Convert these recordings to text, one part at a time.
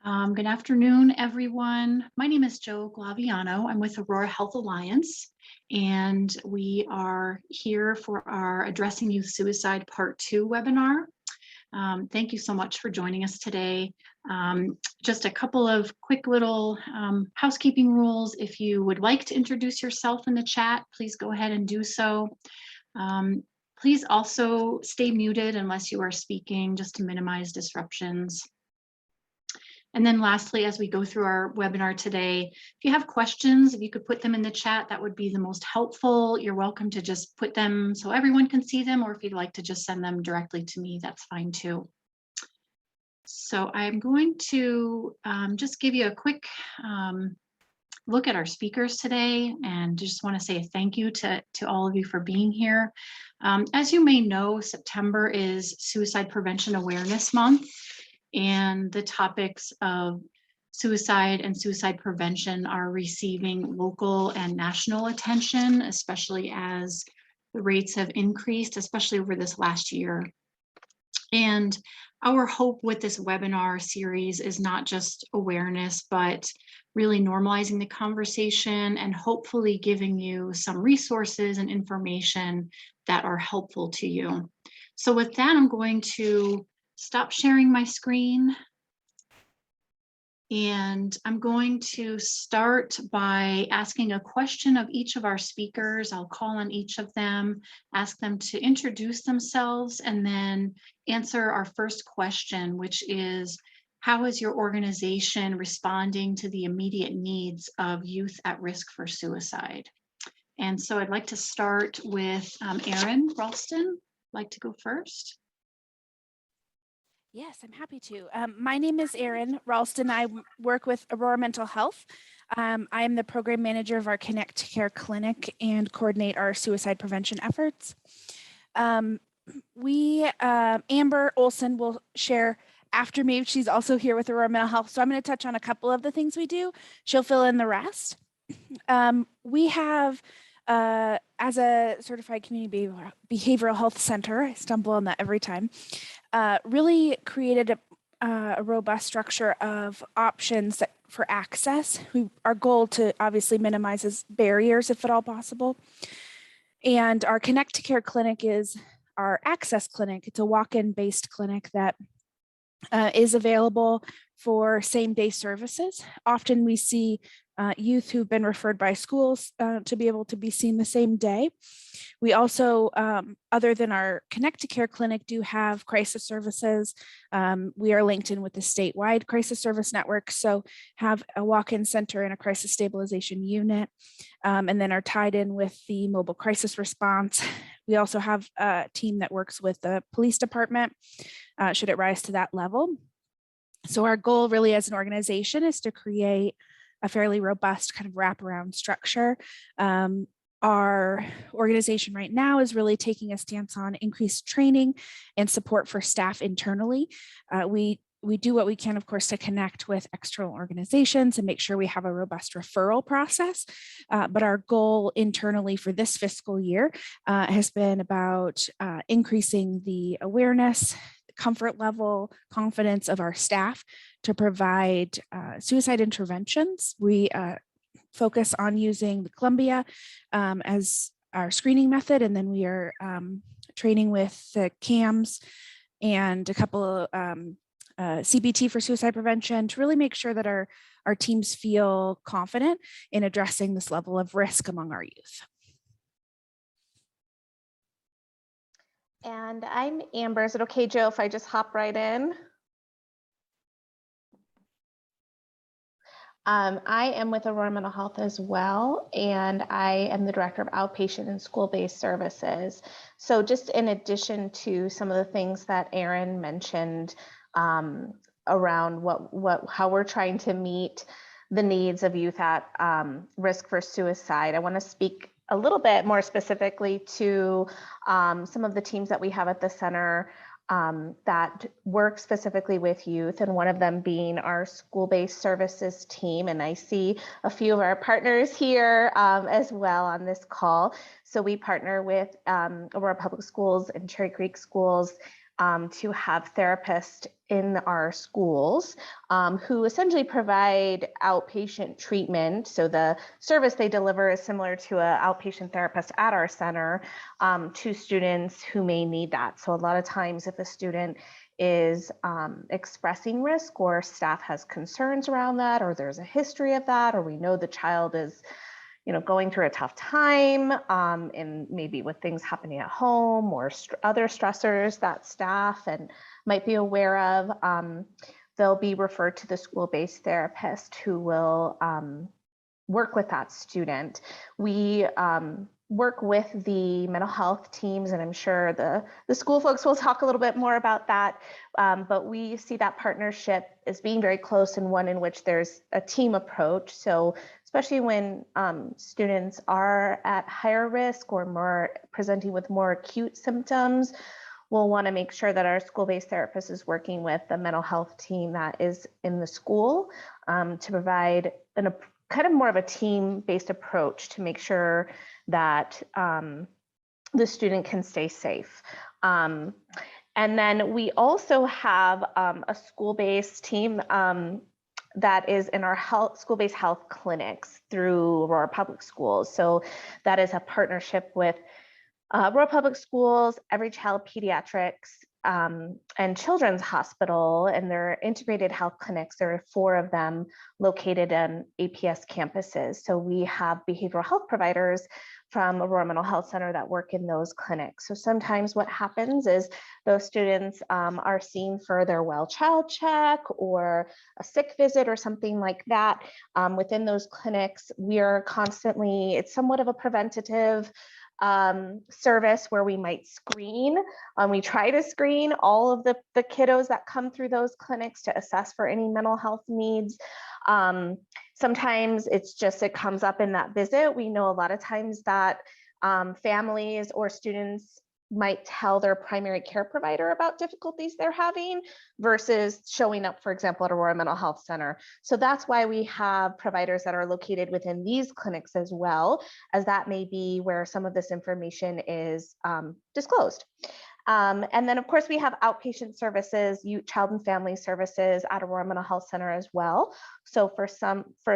Good afternoon, everyone. My name is Jo Glaviano. I'm with Aurora Health Alliance, and we are here for our Addressing Youth Suicide Part 2 webinar. Thank you so much for joining us today. Just a couple of quick little housekeeping rules. If you would like to introduce yourself in the chat, please go ahead and do so. Please also stay muted unless you are speaking, just to minimize disruptions. And then lastly, as we go through our webinar today, if you have questions, if you could put them in the chat, that would be the most helpful. You're welcome to just put them so everyone can see them, or if you'd like to just send them directly to me, that's fine too. So I'm going to just give you a quick look at our speakers today, and just want to say thank you to all of you for being here. As you may know, September is Suicide Prevention Awareness Month. And the topics of suicide and suicide prevention are receiving local and national attention, especially as the rates have increased, especially over this last year. And our hope with this webinar series is not just awareness, but really normalizing the conversation and hopefully giving you some resources and information that are helpful to you. So with that, I'm going to stop sharing my screen. And I'm going to start by asking a question of each of our speakers. I'll call on each of them, ask them to introduce themselves, and then answer our first question, which is, how is your organization responding to the immediate needs of youth at risk for suicide? And so I'd like to start with Erin Ralston. Like to go first? Yes, I'm happy to. My name is Erin Ralston. I work with Aurora Mental Health. I am the program manager of our Connect to Care clinic and coordinate our suicide prevention efforts. Amber Olson will share after me. She's also here with Aurora Mental Health. So I'm going to touch on a couple of the things we do. She'll fill in the rest. We have as a certified community behavioral health center, I stumble on that every time, really created a robust structure of options for access. Our goal to obviously minimize barriers if at all possible. And our Connect to Care clinic is our access clinic. It's a walk-in based clinic that is available for same-day services. Often we see youth who've been referred by schools to be able to be seen the same day. We also, other than our Connect to Care clinic, do have crisis services. We are linked in with the statewide crisis service network, so have a walk-in center and a crisis stabilization unit, and then are tied in with the mobile crisis response. We also have a team that works with the police department, should it rise to that level. So our goal really as an organization is to create a fairly robust kind of wraparound structure. Our organization right now is really taking a stance on increased training and support for staff internally. We do what we can, of course, to connect with external organizations and make sure we have a robust referral process. But our goal internally for this fiscal year has been about increasing the awareness, comfort level, confidence of our staff to provide suicide interventions. We focus on using the Columbia as our screening method, and then we are training with the CAMS and a couple of CBT for suicide prevention to really make sure that our teams feel confident in addressing this level of risk among our youth. And I'm Amber. Is it okay, Joe, if I just hop right in? I am with Aurora Mental Health as well, and I am the director of outpatient and school-based services. So just in addition to some of the things that Erin mentioned around how we're trying to meet the needs of youth at risk for suicide, I want to speak a little bit more specifically to some of the teams that we have at the center that work specifically with youth, and one of them being our school-based services team. And I see a few of our partners here as well on this call. So we partner with Aurora Public Schools and Cherry Creek Schools to have therapists in our schools who essentially provide outpatient treatment. So the service they deliver is similar to an outpatient therapist at our center to students who may need that. So a lot of times if a student is expressing risk or staff has concerns around that, or there's a history of that, or we know the child is going through a tough time and maybe with things happening at home or other stressors that staff and might be aware of, they'll be referred to the school-based therapist who will work with that student. We work with the mental health teams, and I'm sure the school folks will talk a little bit more about that, but we see that partnership as being very close and one in which there's a team approach. So especially when students are at higher risk or more presenting with more acute symptoms, we'll want to make sure that our school-based therapist is working with the mental health team that is in the school to provide a kind of more of a team-based approach to make sure that the student can stay safe. And then we also have a school-based team that is in our school-based health clinics through Aurora Public Schools. So that is a partnership with Aurora Public Schools, Every Child Pediatrics, and Children's Hospital, and their integrated health clinics. There are 4 of them located on APS campuses. So we have behavioral health providers from Aurora Mental Health Center that work in those clinics. So sometimes what happens is those students are seen for their well child check or a sick visit or something like that. Within those clinics, we are constantly, it's somewhat of a preventative service where we might screen. We try to screen all of the kiddos that come through those clinics to assess for any mental health needs. Sometimes it's just, it comes up in that visit. We know a lot of times that families or students might tell their primary care provider about difficulties they're having versus showing up, for example, at Aurora Mental Health Center. So that's why we have providers that are located within these clinics as well, as that may be where some of this information is disclosed. And then of course we have outpatient services, child and family services at Aurora Mental Health Center as well. So for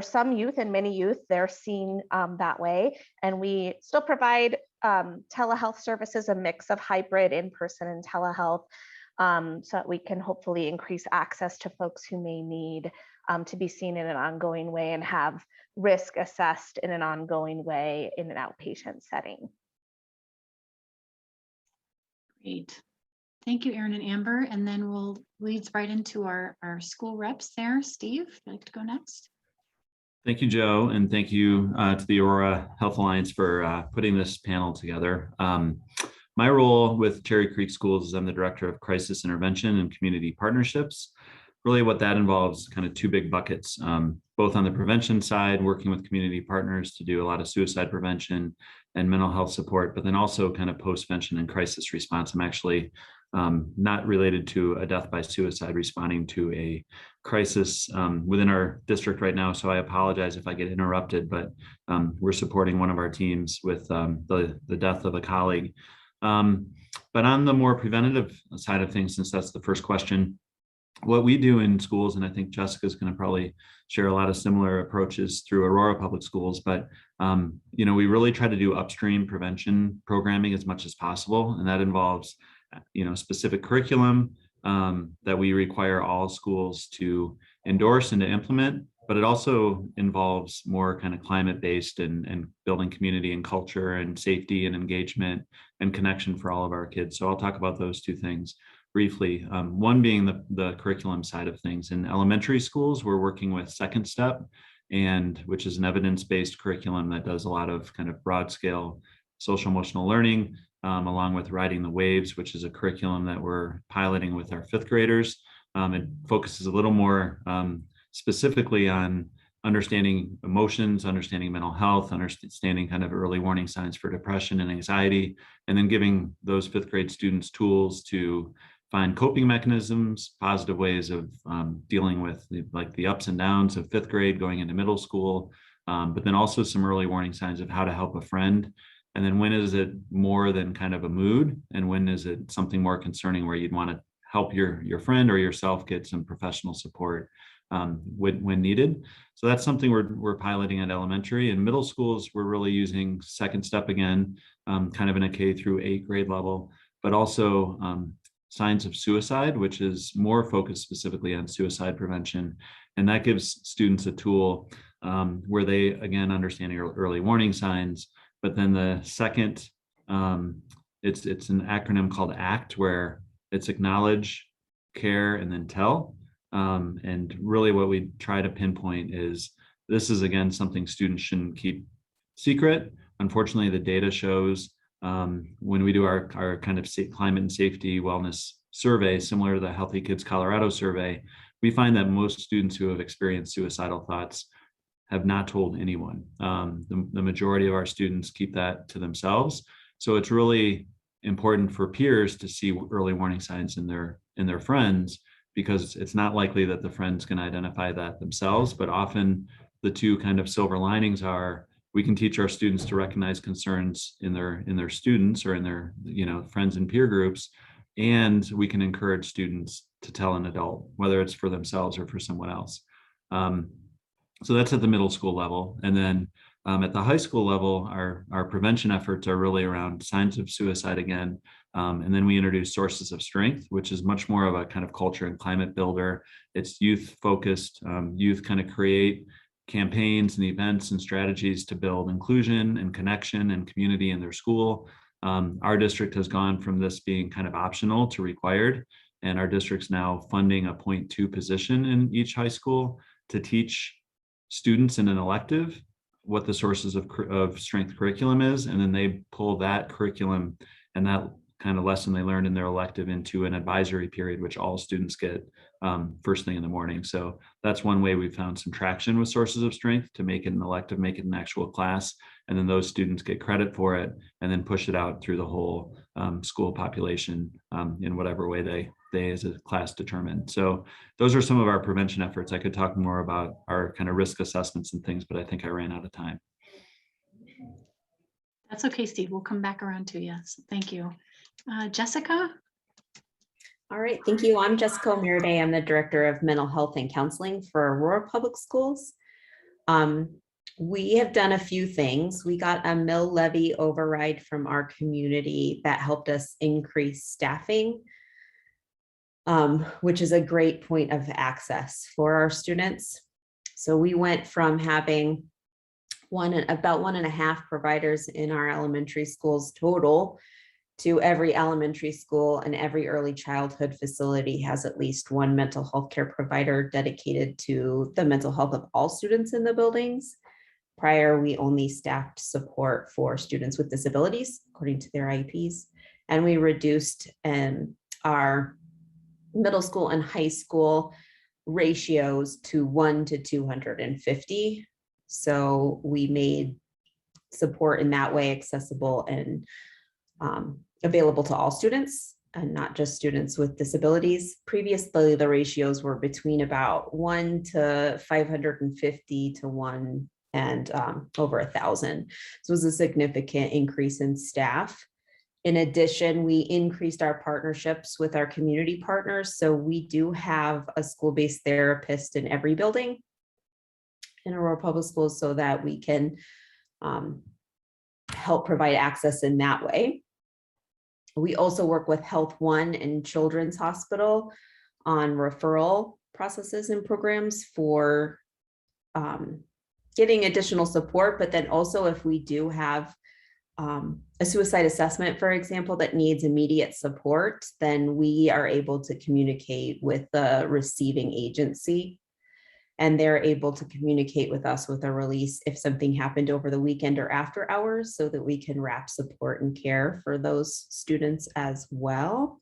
some youth and many youth, they're seen that way. And we still provide telehealth services, a mix of hybrid in-person and telehealth, so that we can hopefully increase access to folks who may need to be seen in an ongoing way and have risk assessed in an ongoing way in an outpatient setting. Great. Thank you, Erin and Amber. And then we'll lead right into our school reps there. Steve, would you like to go next? Thank you, Joe, and thank you to the Aurora Health Alliance for putting this panel together. My role with Cherry Creek Schools is I'm the Director of Crisis Intervention and Community Partnerships. Really what that involves, kind of 2 big buckets, both on the prevention side, working with community partners to do a lot of suicide prevention and mental health support, but then also kind of post-vention and crisis response. I'm actually not related to a death by suicide, responding to a crisis within our district right now. So I apologize if I get interrupted, but we're supporting one of our teams with the death of a colleague. But on the more preventative side of things, since that's the first question, what we do in schools, and I think Jessica's going to probably share a lot of similar approaches through Aurora Public Schools, but we really try to do upstream prevention programming as much as possible, and that involves specific curriculum that we require all schools to endorse and to implement, but it also involves more kind of climate-based and building community and culture and safety and engagement and connection for all of our kids. So I'll talk about those 2 things briefly. One being the curriculum side of things. In elementary schools, we're working with Second Step, which is an evidence-based curriculum that does a lot of kind of broad scale social emotional learning, along with Riding the Waves, which is a curriculum that we're piloting with our 5th graders. It focuses a little more specifically on understanding emotions, understanding mental health, understanding kind of early warning signs for depression and anxiety, and then giving those 5th grade students tools to find coping mechanisms, positive ways of dealing with the ups and downs of 5th grade going into middle school, but then also some early warning signs of how to help a friend. And then when is it more than kind of a mood, and when is it something more concerning where you'd want to help your friend or yourself get some professional support when needed. So that's something we're piloting at elementary. and middle schools. We're really using second step again, kind of in a K through 8 grade level, but also signs of suicide, which is more focused specifically on suicide prevention. And that gives students a tool where they, again, understand early warning signs. But then the second, it's an acronym called ACT, where it's acknowledge, care, and then tell. And really what we try to pinpoint is this is, again, something students shouldn't keep secret. Unfortunately, the data shows when we do our kind of climate and safety wellness survey, similar to the Healthy Kids Colorado survey, we find that most students who have experienced suicidal thoughts have not told anyone. The majority of our students keep that to themselves. So it's really important for peers to see early warning signs in their friends, because it's not likely that the friends can identify that themselves. But often the two kind of silver linings are, we can teach our students to recognize concerns in their students or in their friends and peer groups, and we can encourage students to tell an adult, whether it's for themselves or for someone else. So that's at the middle school level. And then at the high school level, our prevention efforts are really around signs of suicide again. And then we introduce sources of strength, which is much more of a kind of culture and climate builder. It's youth focused. Youth kind of create campaigns and events and strategies to build inclusion and connection and community in their school. Our district has gone from this being kind of optional to required. And our district's now funding a 0.2 position in each high school to teach students in an elective what the sources of strength curriculum is. And then they pull that curriculum and that kind of lesson they learned in their elective into an advisory period, which all students get first thing in the morning. So that's one way we've found some traction with sources of strength, to make it an elective, make it an actual class. And then those students get credit for it and then push it out through the whole school population in whatever way they as a class determine. So those are some of our prevention efforts. I could talk more about our kind of risk assessments and things, but I think I ran out of time. That's okay, Steve. We'll come back around to you. So thank you. Jessica? All right, thank you. I'm Jessica Miraday. I'm the Director of Mental Health and Counseling for Aurora Public Schools. We have done a few things. We got a mill levy override from our community that helped us increase staffing, which is a great point of access for our students. So we went from having about 1.5 providers in our elementary schools total to every elementary school and every early childhood facility has at least one mental health care provider dedicated to the mental health of all students in the buildings. Prior, we only staffed support for students with disabilities according to their IEPs, and we reduced our middle school and high school ratios to 1 to 250. So we made support in that way accessible and available to all students and not just students with disabilities. Previously, the ratios were between about 1 to 550 to 1 and over 1,000. So it was a significant increase in staff. In addition, we increased our partnerships with our community partners. So we do have a school-based therapist in every building in Aurora Public Schools so that we can help provide access in that way. We also work with Health One and Children's Hospital on referral processes and programs for getting additional support, but then also if we do have a suicide assessment, for example, that needs immediate support, then we are able to communicate with the receiving agency and they're able to communicate with us with a release if something happened over the weekend or after hours so that we can wrap support and care for those students as well.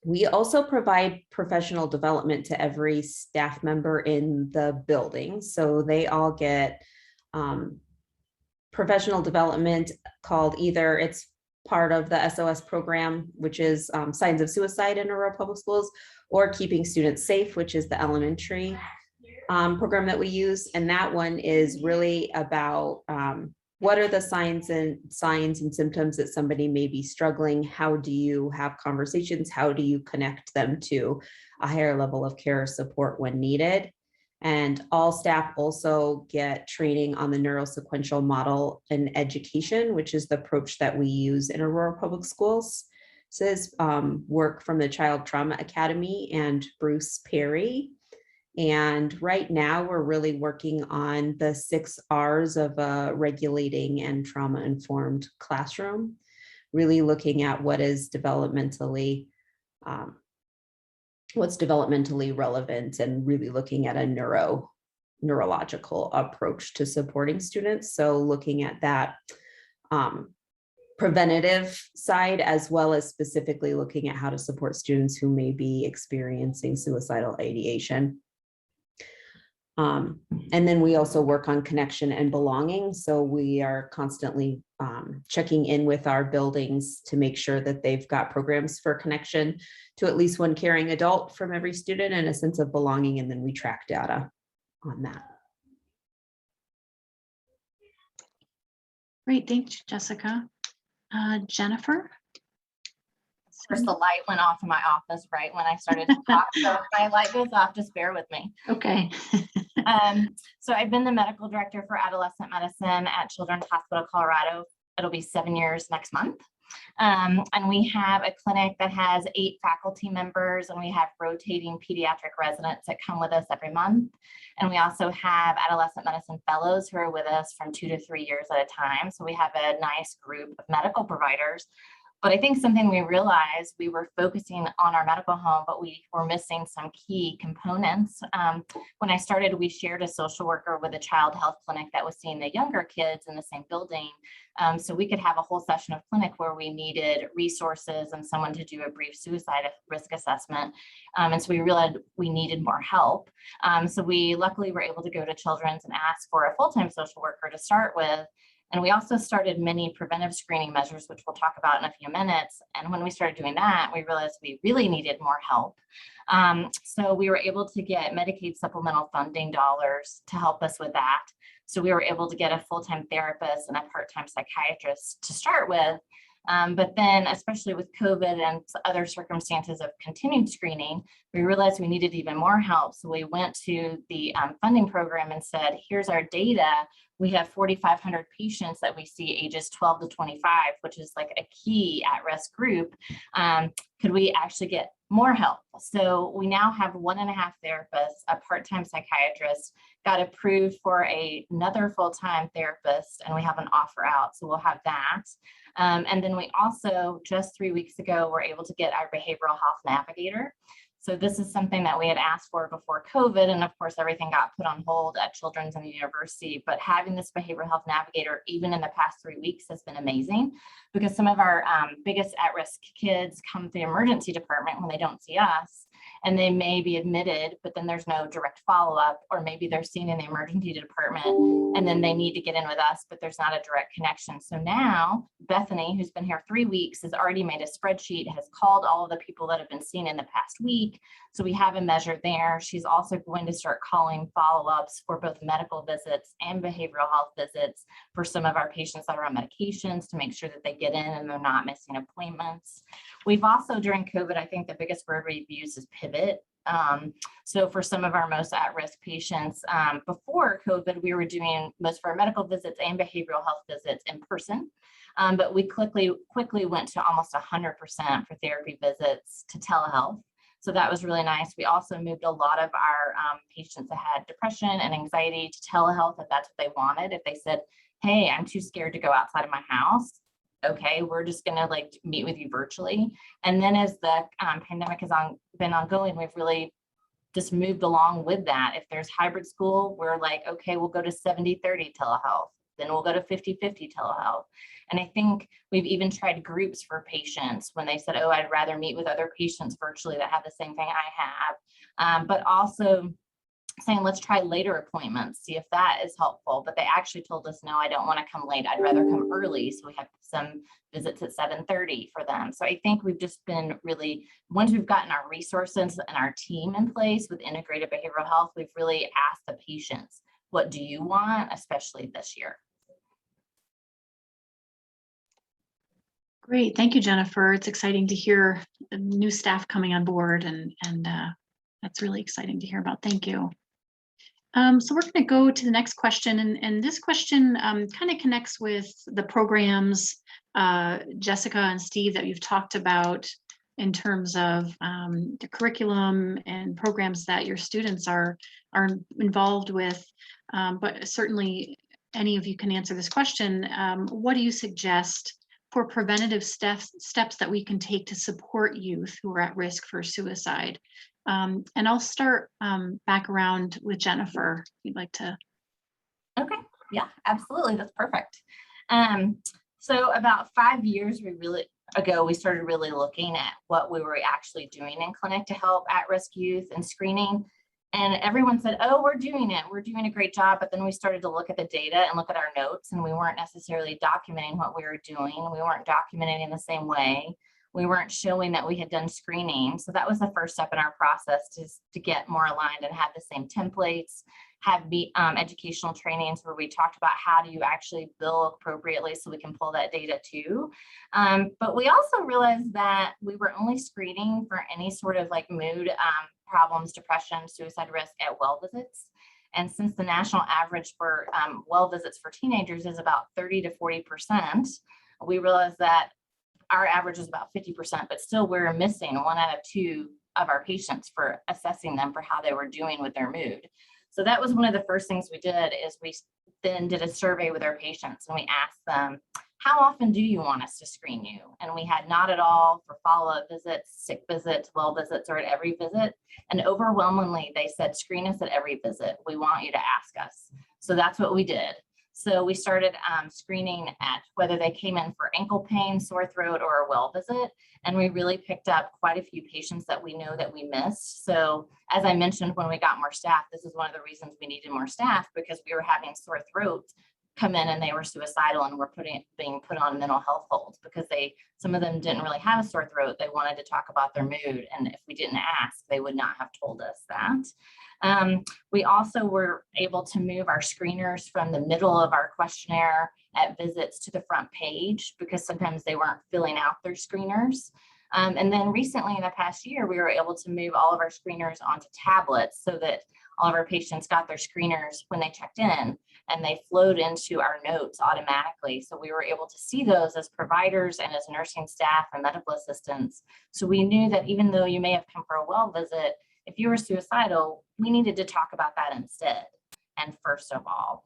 We also provide professional development to every staff member in the building. So they all get professional development called either it's part of the SOS program, which is signs of suicide in Aurora Public Schools, or keeping students safe, which is the elementary program that we use. And that one is really about what are the signs and symptoms that somebody may be struggling? How do you have conversations? How do you connect them to a higher level of care or support when needed? And all staff also get training on the neurosequential model in education, which is the approach that we use in Aurora Public Schools. This is work from the Child Trauma Academy and Bruce Perry. And right now we're really working on the 6 R's of a regulating and trauma-informed classroom, really looking at what is developmentally what's developmentally relevant and really looking at a neurological approach to supporting students. So looking at that preventative side, as well as specifically looking at how to support students who may be experiencing suicidal ideation. And then we also work on connection and belonging. So we are constantly checking in with our buildings to make sure that they've got programs for connection to at least one caring adult from every student and a sense of belonging. And then we track data on that. Great, thanks, Jessica. Jennifer? First, the light went off in my office right when I started to talk. So if my light goes off, just bear with me. Okay. So I've been the medical director for adolescent medicine at Children's Hospital Colorado. It'll be 7 years next month. And we have a clinic that has 8 faculty members, and we have rotating pediatric residents that come with us every month. And we also have adolescent medicine fellows who are with us from 2 to 3 years at a time. So we have a nice group of medical providers. But I think something we realized, we were focusing on our medical home, but we were missing some key components. When I started, we shared a social worker with a child health clinic that was seeing the younger kids in the same building. So we could have a whole session of clinic where we needed resources and someone to do a brief suicide risk assessment. And so we realized we needed more help. So we luckily were able to go to Children's and ask for a full-time social worker to start with. And we also started many preventive screening measures, which we'll talk about in a few minutes. And when we started doing that, we realized we really needed more help. So we were able to get Medicaid supplemental funding dollars to help us with that. So we were able to get a full-time therapist and a part-time psychiatrist to start with. But then, especially with COVID and other circumstances of continued screening, we realized we needed even more help. So we went to the funding program and said, here's our data. We have 4,500 patients that we see ages 12 to 25, which is like a key at-risk group. Could we actually get more help? So we now have 1.5 therapists, a part-time psychiatrist, got approved for another full-time therapist, and we have an offer out. So we'll have that. And then we also, just 3 weeks ago, were able to get our behavioral health navigator. So this is something that we had asked for before COVID, and of course, everything got put on hold at Children's and the university. But having this behavioral health navigator, even in the past 3 weeks, has been amazing, because some of our biggest at-risk kids come to the emergency department when they don't see us, and they may be admitted, but then there's no direct follow-up, or maybe they're seen in the emergency department and then they need to get in with us, but there's not a direct connection. So now Bethany, who's been here 3 weeks, has already made a spreadsheet, has called all of the people that have been seen in the past week. So we have a measure there. She's also going to start calling follow-ups for both medical visits and behavioral health visits for some of our patients that are on medications, to make sure that they get in and they're not missing appointments. We've also, during COVID, I think the biggest word we've used is pivot. So for some of our most at-risk patients, before COVID, we were doing most of our medical visits and behavioral health visits in person. But we quickly went to almost 100% for therapy visits to telehealth. So that was really nice. We also moved a lot of our patients that had depression and anxiety to telehealth, if that's what they wanted. If they said, hey, I'm too scared to go outside of my house, okay, we're just gonna meet with you virtually. And then as the pandemic has been ongoing, we've really just moved along with that. If there's hybrid school, we're like, okay, we'll go to 70-30 telehealth. Then we'll go to 50-50 telehealth. And I think we've even tried groups for patients when they said, oh, I'd rather meet with other patients virtually that have the same thing I have. But also saying, let's try later appointments, see if that is helpful. But they actually told us, no, I don't want to come late. I'd rather come early. So we have some visits at 7:30 for them. So I think we've just been really, once we've gotten our resources and our team in place with integrated behavioral health, we've really asked the patients, what do you want, especially this year? Great, thank you, Jennifer. It's exciting to hear the new staff coming on board, and that's really exciting to hear about. Thank you. So we're going to go to the next question, and this question kind of connects with the programs, Jessica and Steve, that you've talked about in terms of the curriculum and programs that your students are involved with. But certainly, any of you can answer this question. What do you suggest for preventative steps that we can take to support youth who are at risk for suicide? And I'll start back around with Jennifer, if you'd like to. Okay, yeah, absolutely, that's perfect. So about 5 years ago, we started really looking at what we were actually doing in clinic to help at-risk youth and screening. And everyone said, oh, we're doing it. We're doing a great job. But then we started to look at the data and look at our notes, and we weren't necessarily documenting what we were doing. We weren't documenting in the same way. We weren't showing that we had done screening. So that was the first step in our process to get more aligned and have the same templates, have educational trainings where we talked about how do you actually bill appropriately so we can pull that data too. But we also realized that we were only screening for any sort of like mood problems, depression, suicide risk at well visits. And since the national average for well visits for teenagers is about 30 to 40%, we realized that our average is about 50%, but still we're missing 1 out of 2 of our patients for assessing them for how they were doing with their mood. So that was one of the first things we did, is we then did a survey with our patients, and we asked them, how often do you want us to screen you? And we had not at all for follow-up visits, sick visits, well visits, or at every visit. And overwhelmingly, they said, screen us at every visit. We want you to ask us. So that's what we did. So we started screening at whether they came in for ankle pain, sore throat, or a well visit. And we really picked up quite a few patients that we know that we missed. So as I mentioned, when we got more staff, this is one of the reasons we needed more staff, because we were having sore throats come in and they were suicidal and were being put on mental health holds because some of them didn't really have a sore throat. They wanted to talk about their mood. And if we didn't ask, they would not have told us that. We also were able to move our screeners from the middle of our questionnaire at visits to the front page, because sometimes they weren't filling out their screeners. And then recently in the past year, we were able to move all of our screeners onto tablets so that all of our patients got their screeners when they checked in, and they flowed into our notes automatically. So we were able to see those as providers and as nursing staff and medical assistants. So we knew that even though you may have come for a well visit, if you were suicidal, we needed to talk about that instead and first of all.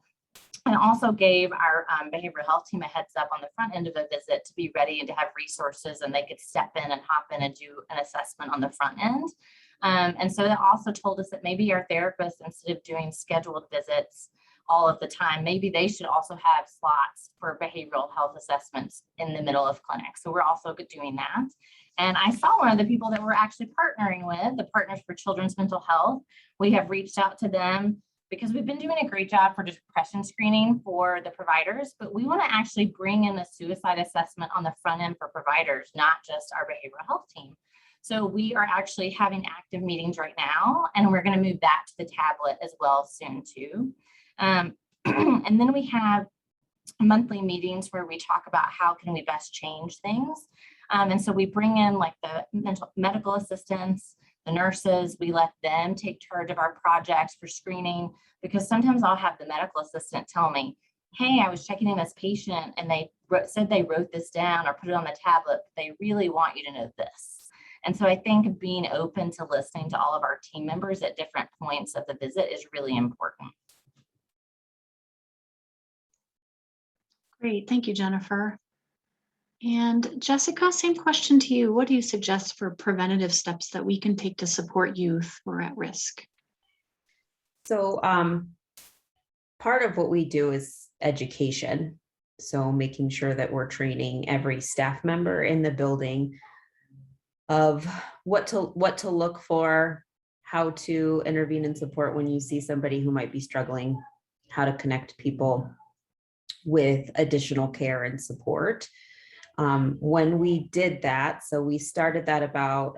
And also gave our behavioral health team a heads up on the front end of a visit to be ready and to have resources, and they could step in and hop in and do an assessment on the front end. And so that also told us that maybe our therapists, instead of doing scheduled visits all of the time, maybe they should also have slots for behavioral health assessments in the middle of clinic. So we're also doing that. And I saw one of the people that we're actually partnering with, the Partners for Children's Mental Health. We have reached out to them because we've been doing a great job for depression screening for the providers, but we want to actually bring in the suicide assessment on the front end for providers, not just our behavioral health team. So we are actually having active meetings right now, and we're going to move that to the tablet as well soon too. And then we have monthly meetings where we talk about how can we best change things. And so we bring in like the medical assistants, the nurses, we let them take charge of our projects for screening, because sometimes I'll have the medical assistant tell me, hey, I was checking in this patient and they said they wrote this down or put it on the tablet, but they really want you to know this. And so I think being open to listening to all of our team members at different points of the visit is really important. Great, thank you, Jennifer. And Jessica, same question to you. What do you suggest for preventative steps that we can take to support youth who are at risk? So part of what we do is education. So making sure that we're training every staff member in the building of what to look for, how to intervene and support when you see somebody who might be struggling, how to connect people with additional care and support. When we did that, so we started that about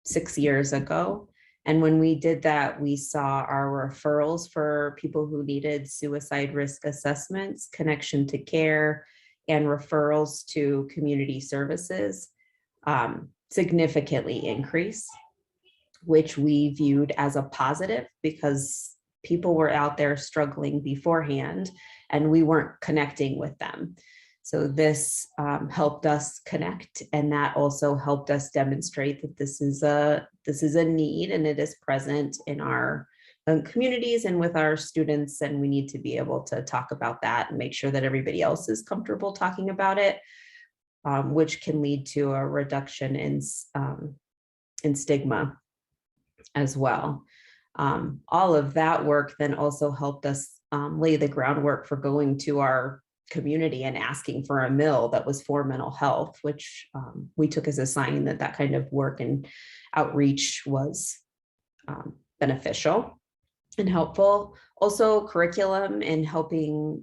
6 years ago. And when we did that, we saw our referrals for people who needed suicide risk assessments, connection to care, and referrals to community services significantly increase, which we viewed as a positive because people were out there struggling beforehand and we weren't connecting with them. So this helped us connect, and that also helped us demonstrate that this is a need and it is present in our communities and with our students, and we need to be able to talk about that and make sure that everybody else is comfortable talking about it, which can lead to a reduction in stigma as well. All of that work then also helped us lay the groundwork for going to our community and asking for a mill that was for mental health, which we took as a sign that that kind of work and outreach was beneficial and helpful. Also, curriculum and helping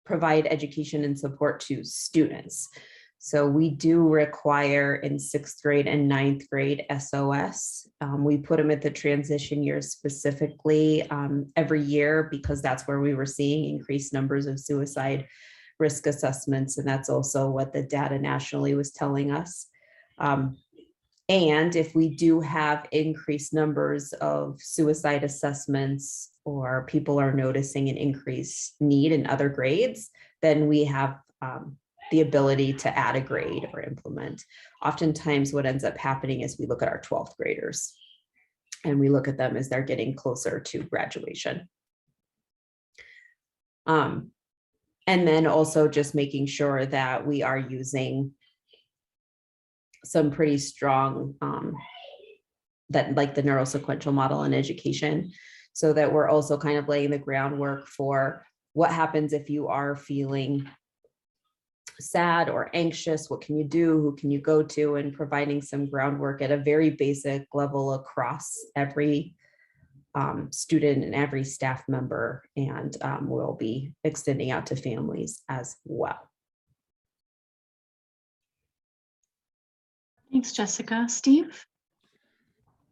provide education and support to students. So we do require in 6th grade and 9th grade SOS. We put them at the transition years specifically every year because that's where we were seeing increased numbers of suicide risk assessments. And that's also what the data nationally was telling us. And if we do have increased numbers of suicide assessments or people are noticing an increased need in other grades, then we have the ability to add a grade or implement. Oftentimes what ends up happening is we look at our 12th graders and we look at them as they're getting closer to graduation. And then also just making sure that we are using some pretty strong, that like the neurosequential model in education, so that we're also kind of laying the groundwork for what happens if you are feeling sad or anxious, what can you do, who can you go to, and providing some groundwork at a very basic level across every student and every staff member, and we'll be extending out to families as well. Thanks, Jessica. Steve?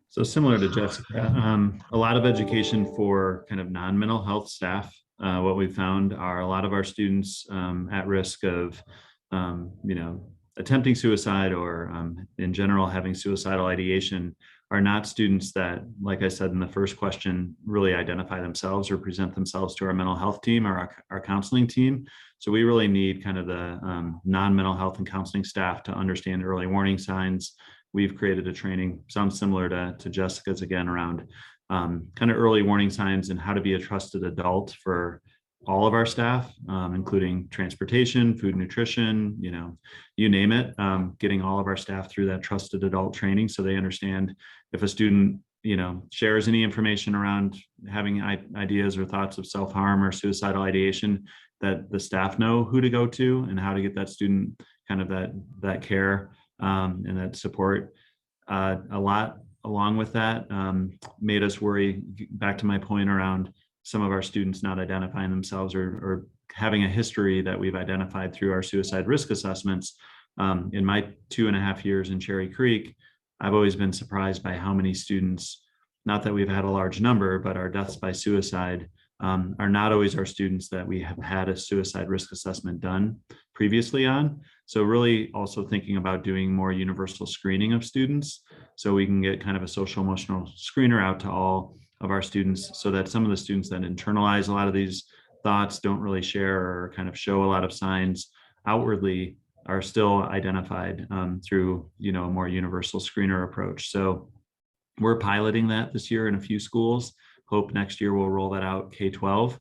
So similar to Jessica, a lot of education for kind of non-mental health staff. What we found are a lot of our students at risk of, attempting suicide or in general having suicidal ideation are not students that, like I said in the first question, really identify themselves or present themselves to our mental health team or our counseling team. So we really need kind of the non-mental health and counseling staff to understand early warning signs. We've created a training, sounds similar to Jessica's again, around kind of early warning signs and how to be a trusted adult for all of our staff, including transportation, food, nutrition, you name it, getting all of our staff through that trusted adult training so they understand if a student, shares any information around having ideas or thoughts of self-harm or suicidal ideation, that the staff know who to go to and how to get that student kind of that care and that support. A lot along with that made us worry, back to my point around some of our students not identifying themselves or having a history that we've identified through our suicide risk assessments. In my 2.5 years in Cherry Creek, I've always been surprised by how many students, not that we've had a large number, but our deaths by suicide are not always our students that we have had a suicide risk assessment done previously on. So really also thinking about doing more universal screening of students so we can get kind of a social emotional screener out to all of our students, so that some of the students that internalize a lot of these thoughts, don't really share or kind of show a lot of signs outwardly, are still identified through a more universal screener approach. So we're piloting that this year in a few schools. Hope next year we'll roll that out K-12.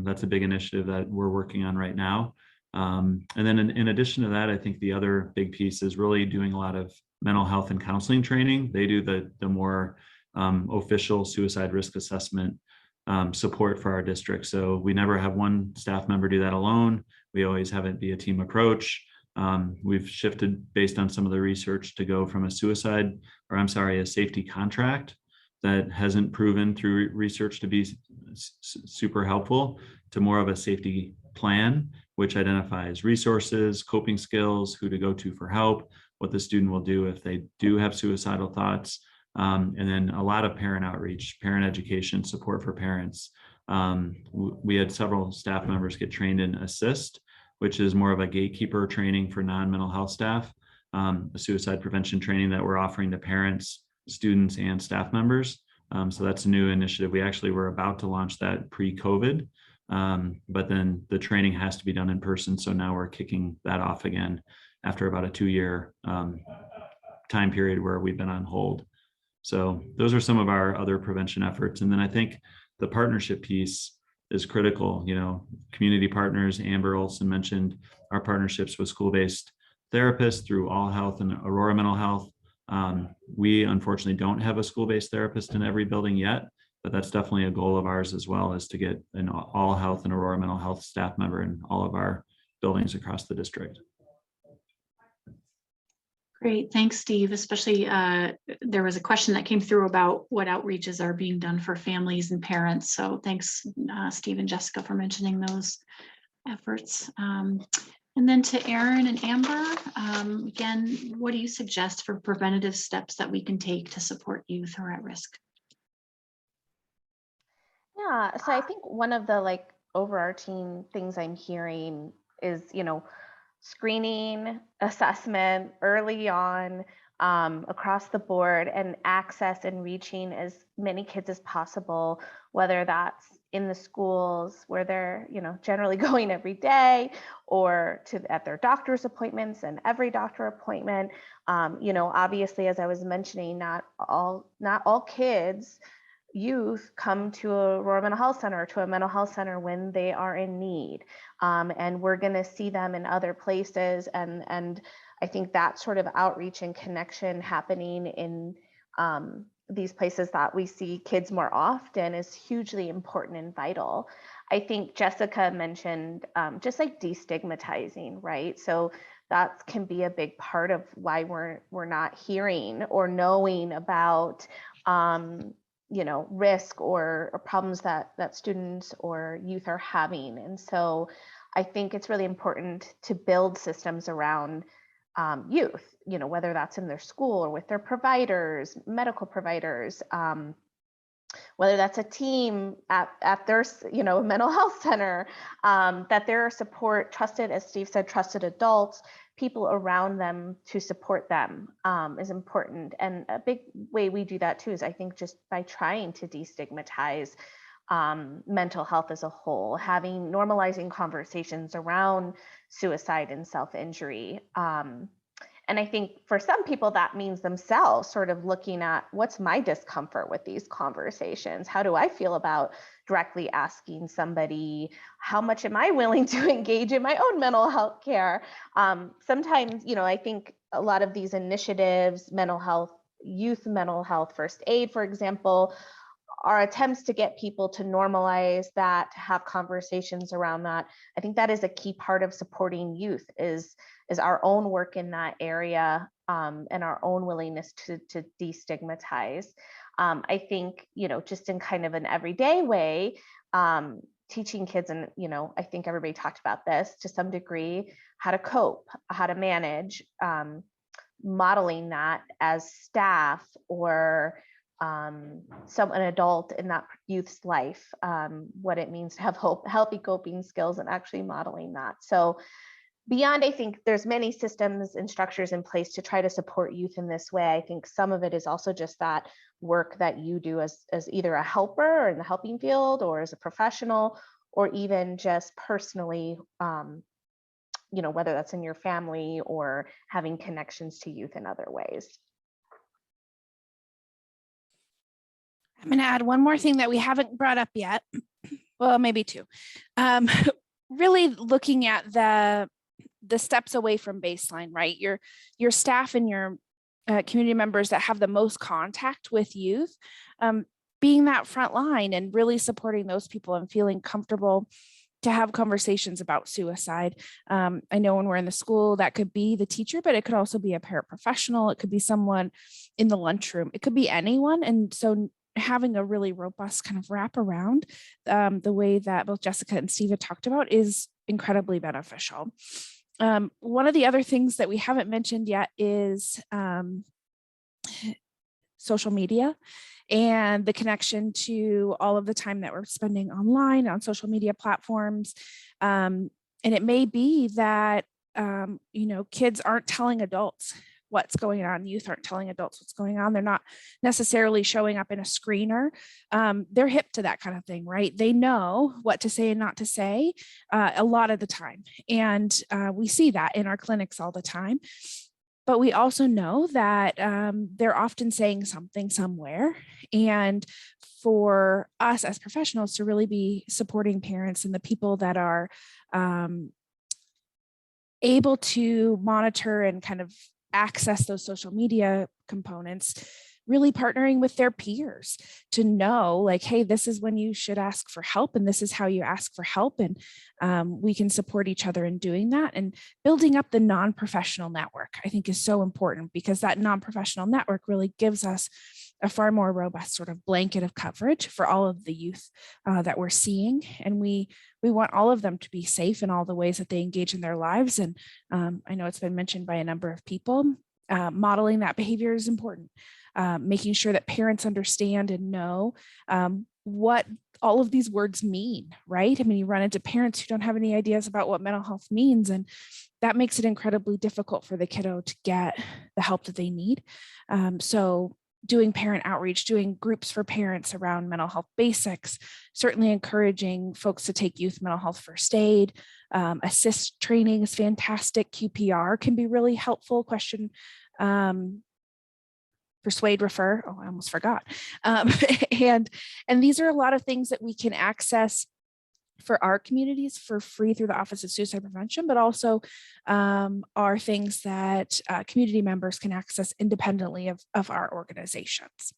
That's a big initiative that we're working on right now. And then in addition to that, I think the other big piece is really doing a lot of mental health and counseling training. They do the more official suicide risk assessment support for our district. So we never have one staff member do that alone. We always have it be a team approach. We've shifted based on some of the research to go from a safety contract that hasn't proven through research to be super helpful, to more of a safety plan, which identifies resources, coping skills, who to go to for help, what the student will do if they do have suicidal thoughts, and then a lot of parent outreach, parent education, support for parents. We had several staff members get trained in ASSIST, which is more of a gatekeeper training for non-mental health staff, a suicide prevention training that we're offering to parents, students, and staff members. So that's a new initiative. We actually were about to launch that pre-COVID, but then the training has to be done in person. So now we're kicking that off again after about a 2-year time period where we've been on hold. So those are some of our other prevention efforts. And then I think the partnership piece is critical. You know, community partners, Amber Olson mentioned our partnerships with school-based therapists through All Health and Aurora Mental Health. We unfortunately don't have a school-based therapist in every building yet, but that's definitely a goal of ours as well, is to get an All Health and Aurora Mental Health staff member in all of our buildings across the district. Great, thanks, Steve. Especially there was a question that came through about what outreaches are being done for families and parents. So thanks, Steve and Jessica, for mentioning those efforts. And then to Erin and Amber, again, what do you suggest for preventative steps that we can take to support youth who are at risk? Yeah, so I think one of the overarching things I'm hearing is, screening, assessment early on, across the board, and access and reaching as many kids as possible, whether that's in the schools where they're, generally going every day, or at their doctor's appointments and every doctor appointment. Obviously, as I was mentioning, not all kids, youth come to a Aurora Mental Health Center or to a mental health center when they are in need. And we're going to see them in other places. And I think that sort of outreach and connection happening in these places that we see kids more often is hugely important and vital. I think Jessica mentioned just like destigmatizing, right? So that can be a big part of why we're not hearing or knowing about risk or problems that students or youth are having. And so I think it's really important to build systems around youth, whether that's in their school or with their providers, medical providers, whether that's a team at their, mental health center, that there are support, trusted, as Steve said, trusted adults, people around them to support them is important. And a big way we do that too is, I think, just by trying to destigmatize mental health as a whole, normalizing conversations around suicide and self-injury. And I think for some people that means themselves sort of looking at, what's my discomfort with these conversations? How do I feel about directly asking somebody, how much am I willing to engage in my own mental health care? Sometimes, I think a lot of these initiatives, mental health, youth mental health first aid, for example, are attempts to get people to normalize that, to have conversations around that. I think that is a key part of supporting youth is our own work in that area, and our own willingness to destigmatize. I think, just in kind of an everyday way, teaching kids, and, I think everybody talked about this to some degree, how to cope, how to manage, modeling that as staff or an adult in that youth's life, what it means to have healthy coping skills, and actually modeling that. So beyond, I think there's many systems and structures in place to try to support youth in this way. I think some of it is also just that work that you do as either a helper or in the helping field, or as a professional, or even just personally, whether that's in your family or having connections to youth in other ways. I'm going to add one more thing that we haven't brought up yet. Well, maybe two. Really looking at the steps away from baseline, right? Your staff and your community members that have the most contact with youth, being that front line and really supporting those people and feeling comfortable to have conversations about suicide. I know when we're in the school, that could be the teacher, but it could also be a paraprofessional. It could be someone in the lunchroom. It could be anyone. And so having a really robust kind of wrap around the way that both Jessica and Steve had talked about is incredibly beneficial. One of the other things that we haven't mentioned yet is social media and the connection to all of the time that we're spending online on social media platforms. And And it may be that, kids aren't telling adults what's going on. Youth aren't telling adults what's going on. They're not necessarily showing up in a screener. They're hip to that kind of thing, right? They know what to say and not to say a lot of the time. And we see that in our clinics all the time. But we also know that they're often saying something somewhere. And for us as professionals to really be supporting parents and the people that are able to monitor and kind of access those social media components, really partnering with their peers to know, like, hey, this is when you should ask for help, and this is how you ask for help. And we can support each other in doing that. And building up the non-professional network, I think, is so important, because that non-professional network really gives us a far more robust sort of blanket of coverage for all of the youth that we're seeing. And we want all of them to be safe in all the ways that they engage in their lives. And I know it's been mentioned by a number of people, modeling that behavior is important. Making sure that parents understand and know what all of these words mean, right? I mean, you run into parents who don't have any ideas about what mental health means, and that makes it incredibly difficult for the kiddo to get the help that they need. So doing parent outreach, doing groups for parents around mental health basics, certainly encouraging folks to take youth mental health first aid. Assist training is fantastic. QPR can be really helpful. Persuade, refer. Oh, I almost forgot. And these are a lot of things that we can access for our communities for free through the Office of Suicide Prevention, but also are things that community members can access independently of our organizations.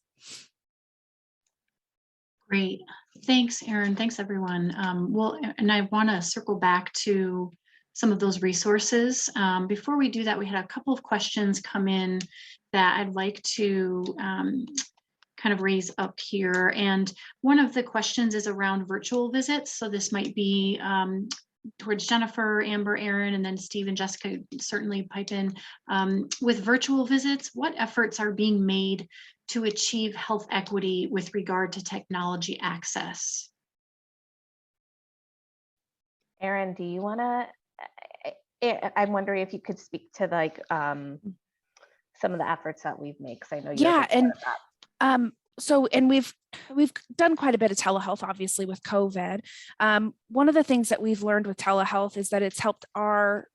Great. Thanks, Erin. Thanks, everyone. Well, and I want to circle back to some of those resources. Before we do that, we had a couple of questions come in that I'd like to kind of raise up here. And one of the questions is around virtual visits. So this might be towards Jennifer, Amber, Erin, and then Steve and Jessica certainly pipe in. With virtual visits, what efforts are being made to achieve health equity with regard to technology access? Erin, do you want to, I'm wondering if you could speak to like some of the efforts that we've made, because I know you're a big part of that. And we've done quite a bit of telehealth, obviously, with COVID. One of the things that we've learned with telehealth is that it's helped our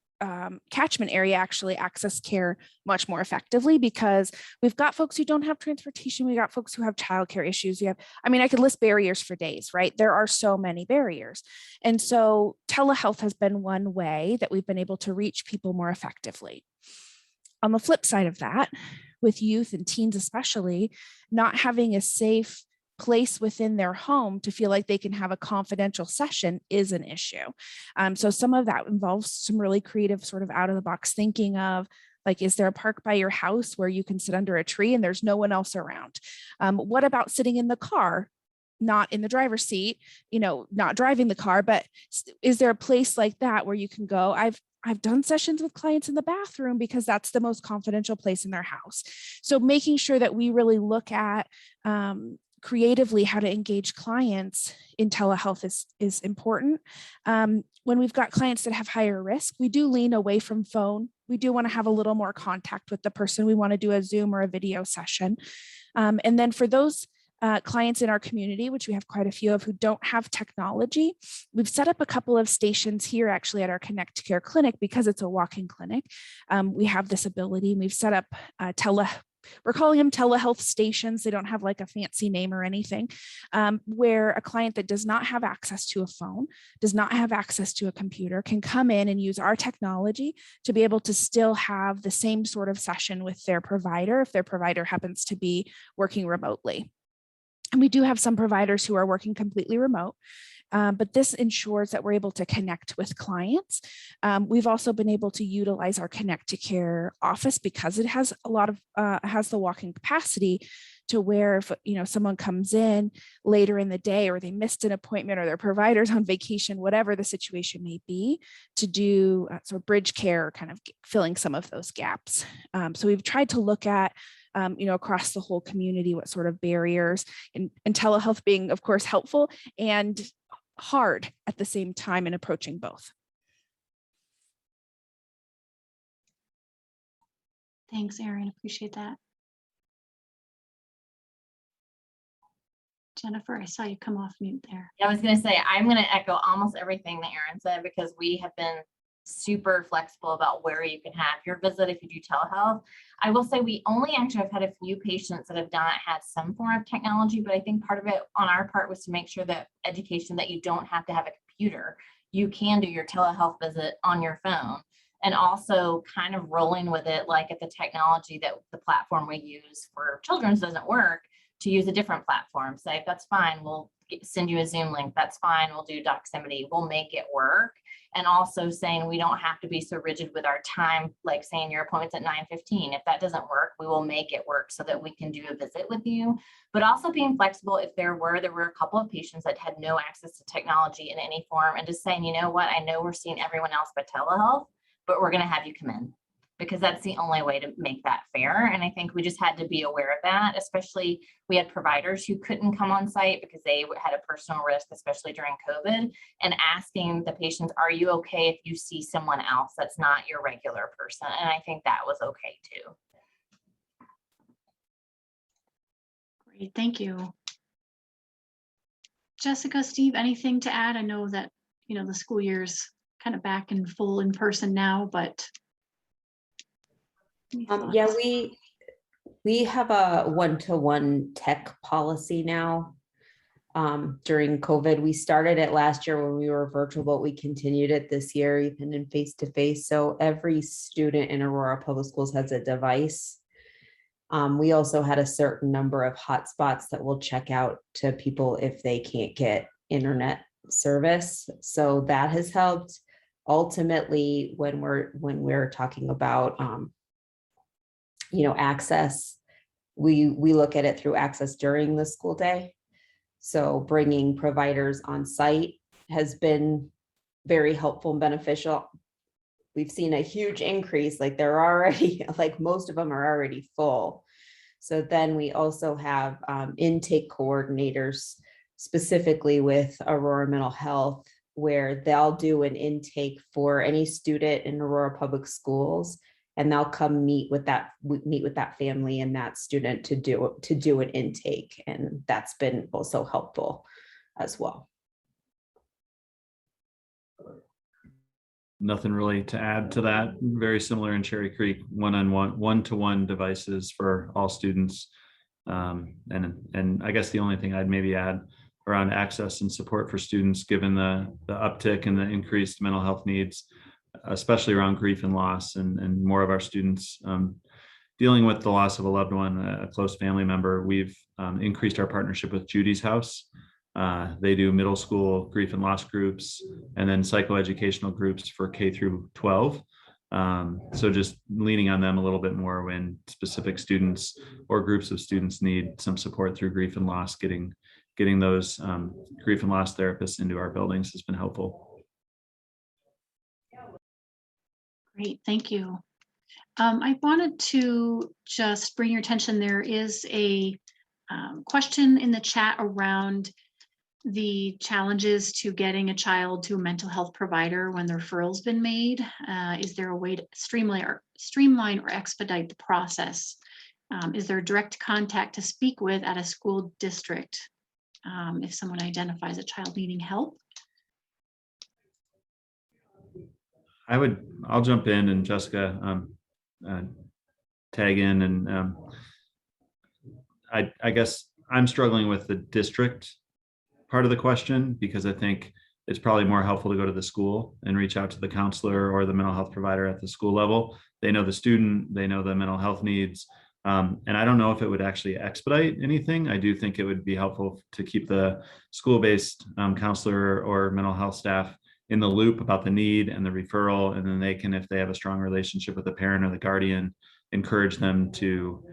catchment area actually access care much more effectively, because we've got folks who don't have transportation. We got folks who have childcare issues. I could list barriers for days, right? There are so many barriers. And so telehealth has been one way that we've been able to reach people more effectively. On the flip side of that, with youth and teens especially, not having a safe place within their home to feel like they can have a confidential session is an issue. So some of that involves some really creative sort of out of the box thinking of, like, is there a park by your house where you can sit under a tree and there's no one else around? What about sitting in the car? Not in the driver's seat, not driving the car, but is there a place like that where you can go? I've done sessions with clients in the bathroom because that's the most confidential place in their house. So making sure that we really look at creatively how to engage clients in telehealth is important. When we've got clients that have higher risk, we do lean away from phone. We do want to have a little more contact with the person. We want to do a Zoom or a video session. And then for those clients in our community, which we have quite a few of, who don't have technology, we've set up a couple of stations here actually at our Connect Care clinic, because it's a walk-in clinic. We have this ability, and we've set up we're calling them telehealth stations. They don't have like a fancy name or anything, where a client that does not have access to a phone, does not have access to a computer, can come in and use our technology to be able to still have the same sort of session with their provider, if their provider happens to be working remotely. And we do have some providers who are working completely remote, but this ensures that we're able to connect with clients. We've also been able to utilize our Connect to Care office, because it has a lot of has the walk-in capacity, to where if someone comes in later in the day, or they missed an appointment, or their provider's on vacation, whatever the situation may be, to do sort of bridge care, kind of filling some of those gaps. So we've tried to look at across the whole community, what sort of barriers, and telehealth being, of course, helpful and hard at the same time in approaching both. Thanks, Erin. Appreciate that. Jennifer, I saw you come off mute there. I was going to say, I'm going to echo almost everything that Erin said, because we have been super flexible about where you can have your visit if you do telehealth. I will say we only actually have had a few patients that have not had some form of technology, but I think part of it on our part was to make sure that education that you don't have to have a computer. You can do your telehealth visit on your phone, and also kind of rolling with it, like if the technology that the platform we use for children's doesn't work, to use a different platform. Say, that's fine, we'll send you a Zoom link, that's fine, we'll do Doximity, we'll make it work. And also saying we don't have to be so rigid with our time, like saying your appointment's at 9:15. If that doesn't work, we will make it work so that we can do a visit with you. But also being flexible if there were a couple of patients that had no access to technology in any form, and just saying, you know what, I know we're seeing everyone else by telehealth, but we're going to have you come in, because that's the only way to make that fair. And I think we just had to be aware of that, especially we had providers who couldn't come on site because they had a personal risk, especially during COVID, and asking the patients, are you okay if you see someone else that's not your regular person? And I think that was okay too. Great, thank you. Jessica, Steve, anything to add? I know that, you know, the school year's kind of back in full in person now, but Yeah, we have a one-to-one tech policy now. During COVID, we started it last year when we were virtual, but we continued it this year, even in face-to-face. So every student in Aurora Public Schools has a device. We also had a certain number of hotspots that will check out to people if they can't get internet service. So that has helped. Ultimately, when we're talking about access, we look at it through access during the school day. So bringing providers on site has been very helpful and beneficial. We've seen a huge increase, like they're already, like most of them are already full. So then we also have intake coordinators, specifically with Aurora Mental Health, where they'll do an intake for any student in Aurora Public Schools, and they'll come meet with that family and that student to do an intake, and that's been also helpful as well. Nothing really to add to that. Very similar in Cherry Creek, one-to-one devices for all students. And I guess the only thing I'd maybe add around access and support for students, given the uptick and the increased mental health needs, especially around grief and loss, and more of our students dealing with the loss of a loved one, a close family member. We've increased our partnership with Judy's House. They do middle school grief and loss groups, and then psychoeducational groups for K through 12. So just leaning on them a little bit more when specific students or groups of students need some support through grief and loss, getting those grief and loss therapists into our buildings has been helpful. Great, thank you. I wanted to just bring your attention. There is a question in the chat around the challenges to getting a child to a mental health provider when the referral's been made. Is there a way to streamline or expedite the process? Is there a direct contact to speak with at a school district if someone identifies a child needing help? I'll jump in, and Jessica tag in, and I guess I'm struggling with the district part of the question, because I think it's probably more helpful to go to the school and reach out to the counselor or the mental health provider at the school level. They know the student, they know the mental health needs. And I don't know if it would actually expedite anything. I do think it would be helpful to keep the school-based counselor or mental health staff in the loop about the need and the referral, and then they can, if they have a strong relationship with the parent or the guardian, encourage them to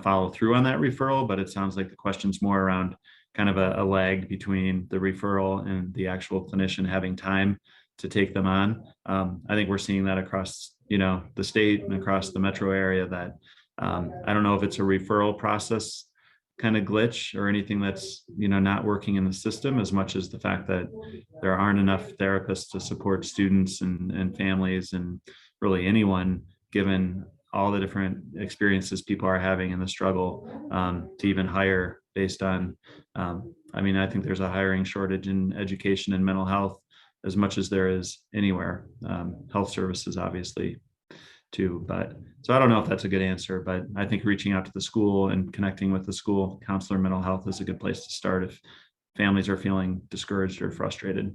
follow through on that referral. But it sounds like the question's more around kind of a lag between the referral and the actual clinician having time to take them on. I think we're seeing that across the state and across the metro area, that I don't know if it's a referral process kind of glitch or anything that's not working in the system, as much as the fact that there aren't enough therapists to support students and families and really anyone, given all the different experiences people are having and the struggle to even hire based on, I mean, I think there's a hiring shortage in education and mental health as much as there is anywhere. Health services, obviously, too. But so I don't know if that's a good answer, but I think reaching out to the school and connecting with the school counselor, mental health is a good place to start if families are feeling discouraged or frustrated.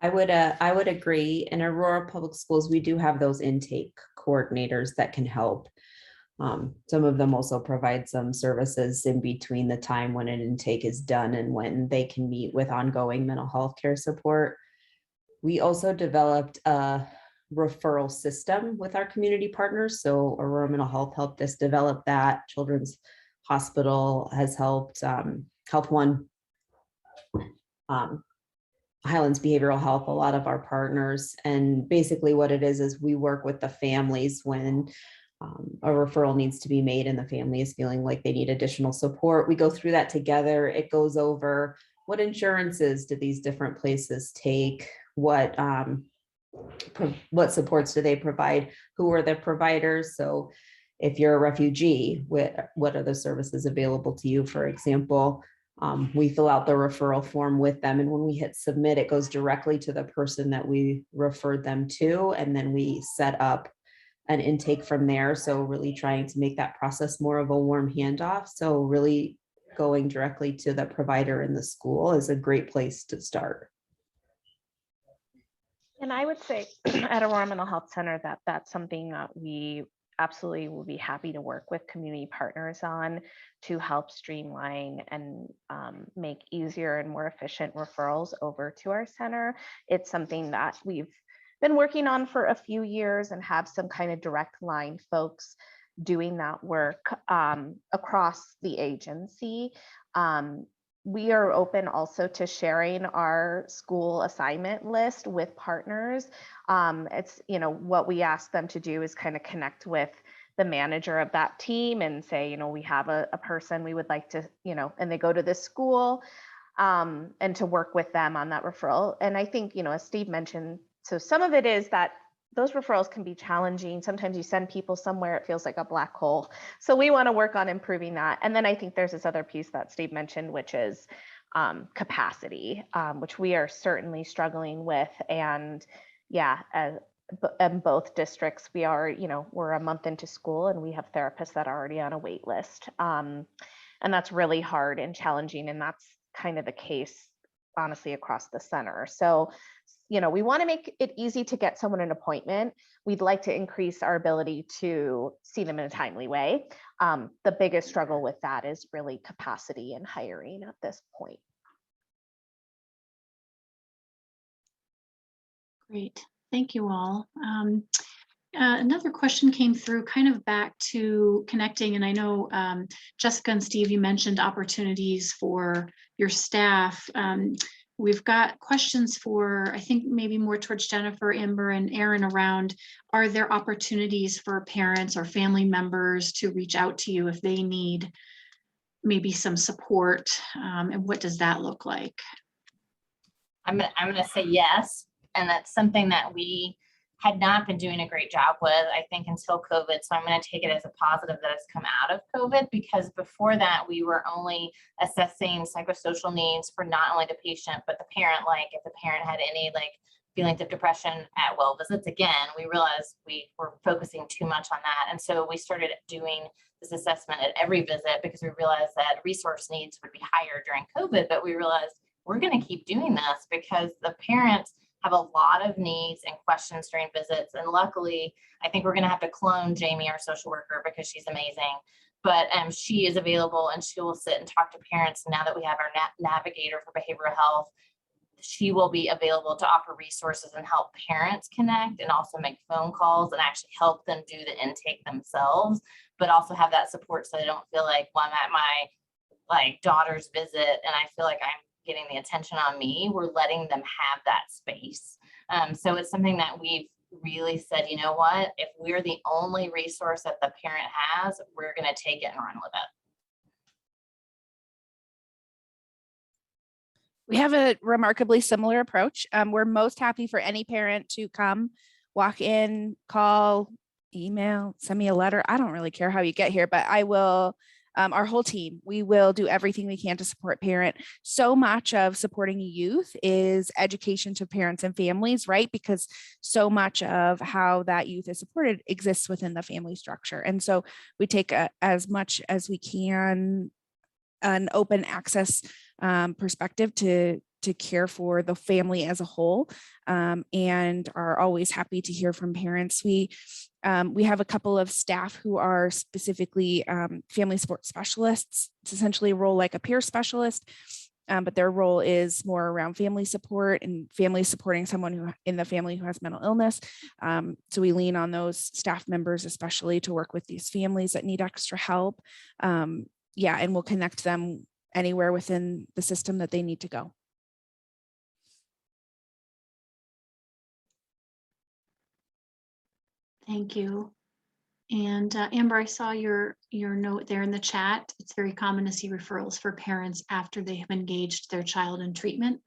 I would agree. In Aurora Public Schools, we do have those intake coordinators that can help. Some of them also provide some services in between the time when an intake is done and when they can meet with ongoing mental health care support. We also developed a referral system with our community partners. So Aurora Mental Health helped us develop that. Children's Hospital has helped, Health One, Highlands Behavioral Health, a lot of our partners. And basically what it is we work with the families when a referral needs to be made and the family is feeling like they need additional support. We go through that together. It goes over what insurances do these different places take, what supports do they provide, who are the providers. So if you're a refugee, what are the services available to you, for example. We fill out the referral form with them, and when we hit submit, it goes directly to the person that we referred them to, and then we set up an intake from there. So really trying to make that process more of a warm handoff. So really going directly to the provider in the school is a great place to start. And I would say at Aurora Mental Health Center that that's something that we absolutely will be happy to work with community partners on to help streamline and make easier and more efficient referrals over to our center. It's something that we've been working on for a few years and have some kind of direct line folks doing that work across the agency. We are open also to sharing our school assignment list with partners. It's, what we ask them to do is kind of connect with the manager of that team and say, we have a person we would like to, and they go to this school and to work with them on that referral. And I think, as Steve mentioned, so some of it is that those referrals can be challenging. Sometimes you send people somewhere, it feels like a black hole. So we want to work on improving that. And then I think there's this other piece that Steve mentioned, which is capacity, which we are certainly struggling with. And yeah, in both districts, we are, we're a month into school and we have therapists that are already on a wait list. And that's really hard and challenging. And that's kind of the case, honestly, across the center. So we want to make it easy to get someone an appointment. We'd like to increase our ability to see them in a timely way. The biggest struggle with that is really capacity and hiring at this point. Great, thank you all. Another question came through kind of back to connecting, and I know Jessica and Steve, you mentioned opportunities for your staff. We've got questions for, I think maybe more towards Jennifer, Amber, and Erin around, are there opportunities for parents or family members to reach out to you if they need maybe some support? And what does that look like? I'm gonna say yes. And that's something that we had not been doing a great job with, I think, until COVID. So I'm going to take it as a positive that it's come out of COVID, because before that, we were only assessing psychosocial needs for not only the patient, but the parent. Like if the parent had any feelings of depression at well visits, again, we realized we were focusing too much on that. And so we started doing this assessment at every visit because we realized that resource needs would be higher during COVID, but we realized we're going to keep doing this because the parents have a lot of needs and questions during visits. And luckily, I think we're going to have to clone Jamie, our social worker, because she's amazing. But she is available and she will sit and talk to parents. Now that we have our navigator for behavioral health, she will be available to offer resources and help parents connect and also make phone calls and actually help them do the intake themselves, but also have that support so they don't feel like, well, I'm at my daughter's visit and I feel like I'm getting the attention on me. We're letting them have that space. So it's something that we've really said, you know what, if we're the only resource that the parent has, we're going to take it and run with it. We have a remarkably similar approach. We're most happy for any parent to come, walk in, call, email, send me a letter. I don't really care how you get here, but I will, our whole team, we will do everything we can to support parent. So much of supporting youth is education to parents and families, right? Because so much of how that youth is supported exists within the family structure. And so we take as much as we can an open access perspective to care for the family as a whole, and are always happy to hear from parents. We have a couple of staff who are specifically family support specialists. It's essentially a role like a peer specialist, but their role is more around family support and family supporting someone who in the family who has mental illness. So we lean on those staff members, especially to work with these families that need extra help. Yeah, and we'll connect them anywhere within the system that they need to go. Thank you. And Amber, I saw your note there in the chat. It's very common to see referrals for parents after they have engaged their child in treatment,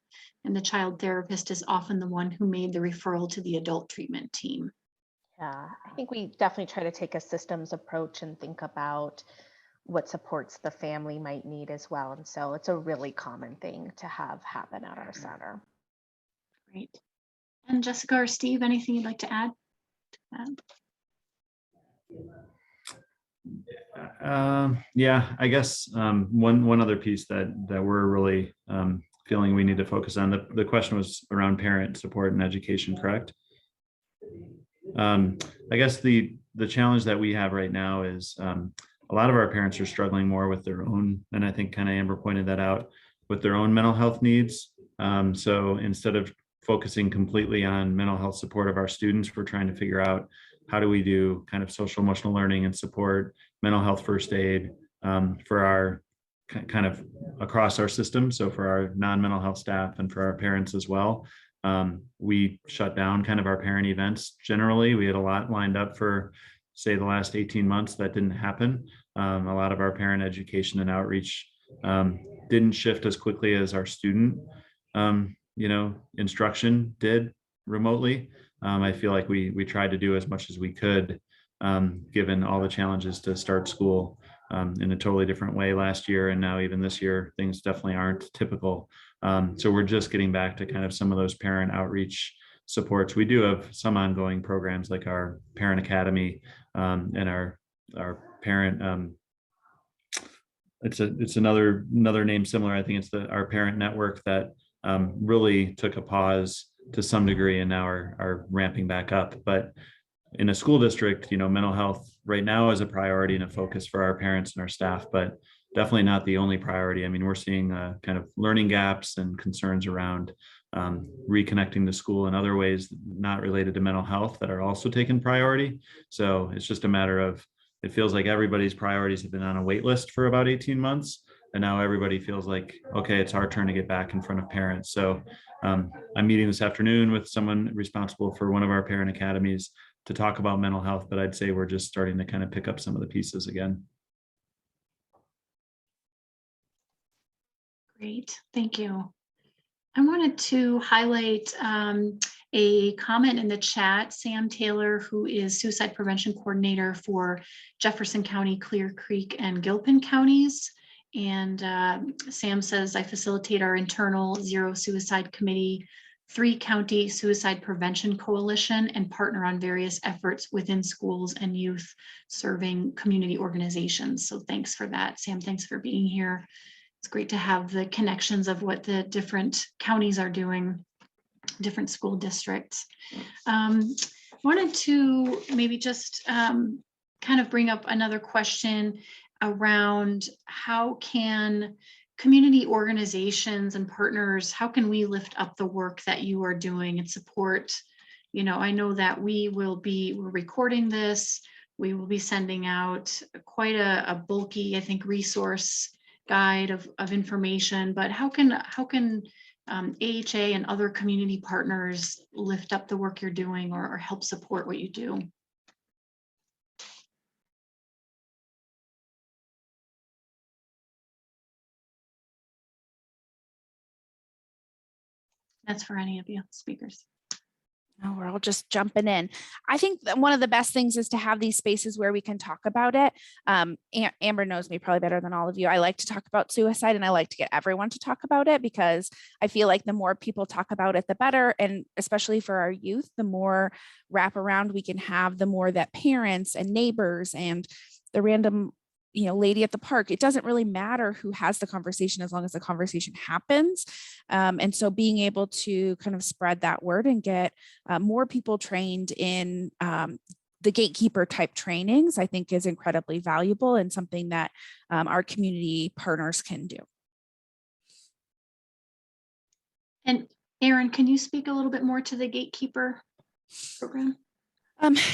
and the child therapist is often the one who made the referral to the adult treatment team. Yeah, I think we definitely try to take a systems approach and think about what supports the family might need as well. And so it's a really common thing to have happen at our center. Great. And Jessica or Steve, anything you'd like to add to that? Yeah, I guess one other piece that we're really feeling we need to focus on. The question was around parent support and education, correct? I guess the challenge that we have right now is a lot of our parents are struggling more with their own, and I think kind of Amber pointed that out, with their own mental health needs. So instead of focusing completely on mental health support of our students, we're trying to figure out how do we do kind of social emotional learning and support, mental health first aid for our kind of across our system. So for our non-mental health staff and for our parents as well. We shut down kind of our parent events. Generally, we had a lot lined up for, say, the last 18 months. That didn't happen. A lot of our parent education and outreach didn't shift as quickly as our student, instruction did remotely. I feel like we tried to do as much as we could, given all the challenges to start school in a totally different way last year. And now even this year, things definitely aren't typical. So we're just getting back to kind of some of those parent outreach supports. We do have some ongoing programs like our Parent Academy and our parent. It's another name similar. I think it's our parent network that really took a pause to some degree and now are ramping back up. But in a school district, mental health right now is a priority and a focus for our parents and our staff, but definitely not the only priority. I mean, we're seeing kind of learning gaps and concerns around reconnecting to school in other ways not related to mental health that are also taking priority. So it's just a matter of, it feels like everybody's priorities have been on a wait list for about 18 months. And now everybody feels like, okay, it's our turn to get back in front of parents. So I'm meeting this afternoon with someone responsible for one of our parent academies to talk about mental health, but I'd say we're just starting to kind of pick up some of the pieces again. Great, thank you. I wanted to highlight a comment in the chat. Sam Taylor, who is Suicide Prevention Coordinator for Jefferson County, Clear Creek, and Gilpin counties. And Sam says, I facilitate our internal Zero Suicide Committee, 3-county suicide prevention coalition, and partner on various efforts within schools and youth serving community organizations. So thanks for that, Sam. Thanks for being here. It's great to have the connections of what the different counties are doing, different school districts. Wanted to maybe just kind of bring up another question around how can community organizations and partners, how can we lift up the work that you are doing and support? I know that we're recording this, we will be sending out quite a bulky, I think, resource guide of information, but how can AHA and other community partners lift up the work you're doing or help support what you do? That's for any of you speakers. Oh, we're all just jumping in. I think that one of the best things is to have these spaces where we can talk about it. Amber knows me probably better than all of you. I like to talk about suicide, and I like to get everyone to talk about it because I feel like the more people talk about it, the better. And especially for our youth, the more wraparound we can have, the more that parents and neighbors and the random lady at the park, it doesn't really matter who has the conversation as long as the conversation happens. And so being able to kind of spread that word and get more people trained in the gatekeeper type trainings, I think is incredibly valuable and something that our community partners can do. And Erin, can you speak a little bit more to the gatekeeper program?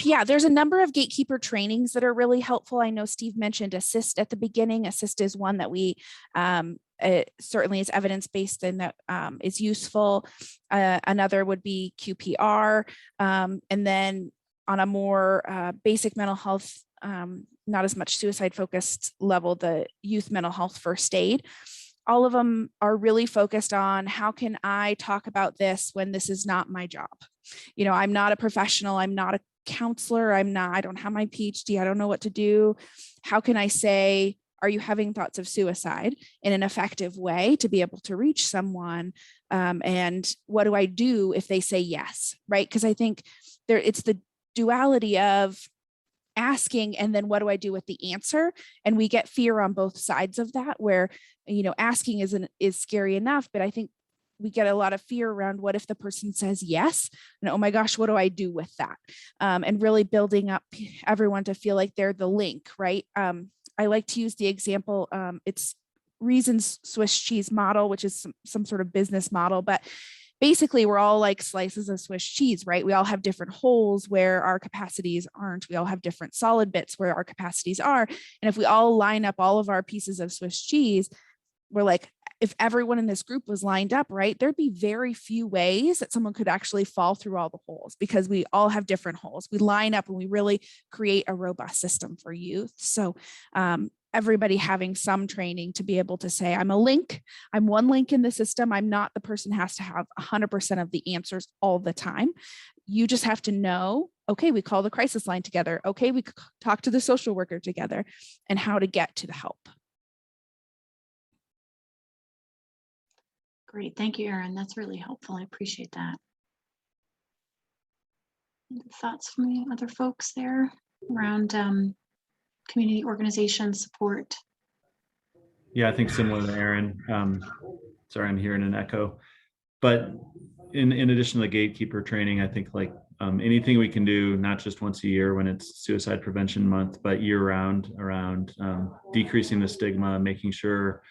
Yeah, there's a number of gatekeeper trainings that are really helpful. I know Steve mentioned ASSIST at the beginning. ASSIST is one that we it certainly is evidence-based and that is useful. Another would be QPR. And then on a more basic mental health, not as much suicide focused level, the youth mental health first aid. All of them are really focused on how can I talk about this when this is not my job. I'm not a professional. I'm not a counselor. I don't have my PhD. I don't know what to do. How can I say, are you having thoughts of suicide in an effective way to be able to reach someone? And what do I do if they say yes, right? Because I think it's the duality of asking and then what do I do with the answer? And we get fear on both sides of that, where asking is scary enough, but I think we get a lot of fear around what if the person says yes, and oh my gosh, what do I do with that? And really building up everyone to feel like they're the link, right? I like to use the example, it's Reason's Swiss cheese model, which is some sort of business model, but basically we're all like slices of Swiss cheese, right? We all have different holes where our capacities aren't. We all have different solid bits where our capacities are. And if we all line up all of our pieces of Swiss cheese, we're like, if everyone in this group was lined up, right, there'd be very few ways that someone could actually fall through all the holes because we all have different holes. We line up and we really create a robust system for youth. So everybody having some training to be able to say, I'm a link, I'm one link in the system. I'm not the person who has to have 100% of the answers all the time. You just have to know, okay, we call the crisis line together. Okay, we talk to the social worker together, and how to get to the help. Great, thank you, Erin. That's really helpful. I appreciate that. Thoughts from the other folks there around community organization support? Yeah, I think similar to Erin. Sorry, I'm hearing an echo. But in addition to the gatekeeper training, I think like anything we can do, not just once a year when it's Suicide Prevention Month, but year round around decreasing the stigma, making sure,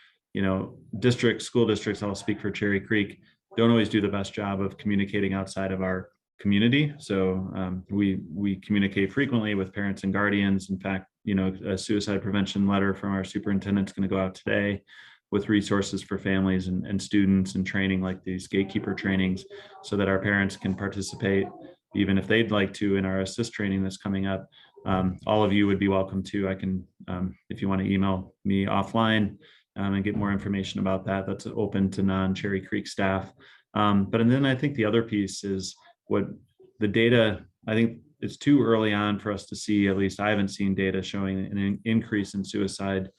school districts, I'll speak for Cherry Creek, don't always do the best job of communicating outside of our community. So we communicate frequently with parents and guardians. In fact, a suicide prevention letter from our superintendent's going to go out today with resources for families and students and training like these gatekeeper trainings so that our parents can participate, even if they'd like to, in our ASSIST training that's coming up. All of you would be welcome to. I can, if you want to email me offline and get more information about that, that's open to non-Cherry Creek staff. And then I think the other piece is what the data, I think it's too early on for us to see, at least I haven't seen data showing an increase in suicide.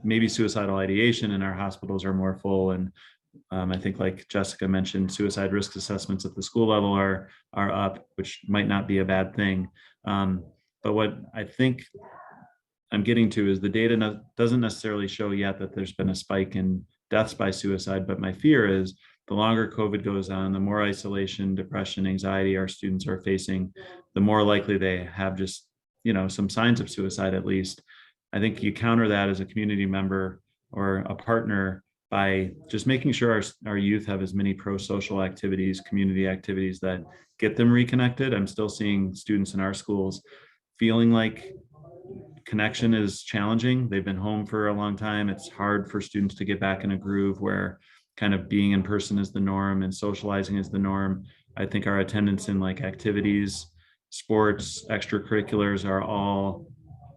Maybe suicidal ideation in our hospitals are more full. And I think like Jessica mentioned, suicide risk assessments at the school level are up, which might not be a bad thing. But what I think I'm getting to is the data doesn't necessarily show yet that there's been a spike in deaths by suicide, but my fear is the longer COVID goes on, the more isolation, depression, anxiety our students are facing, the more likely they have just, some signs of suicide at least. I think you counter that as a community member or a partner by just making sure our youth have as many pro-social activities, community activities that get them reconnected. I'm still seeing students in our schools feeling like connection is challenging. They've been home for a long time. It's hard for students to get back in a groove where kind of being in person is the norm and socializing is the norm. I think our attendance in like activities, sports, extracurriculars are all,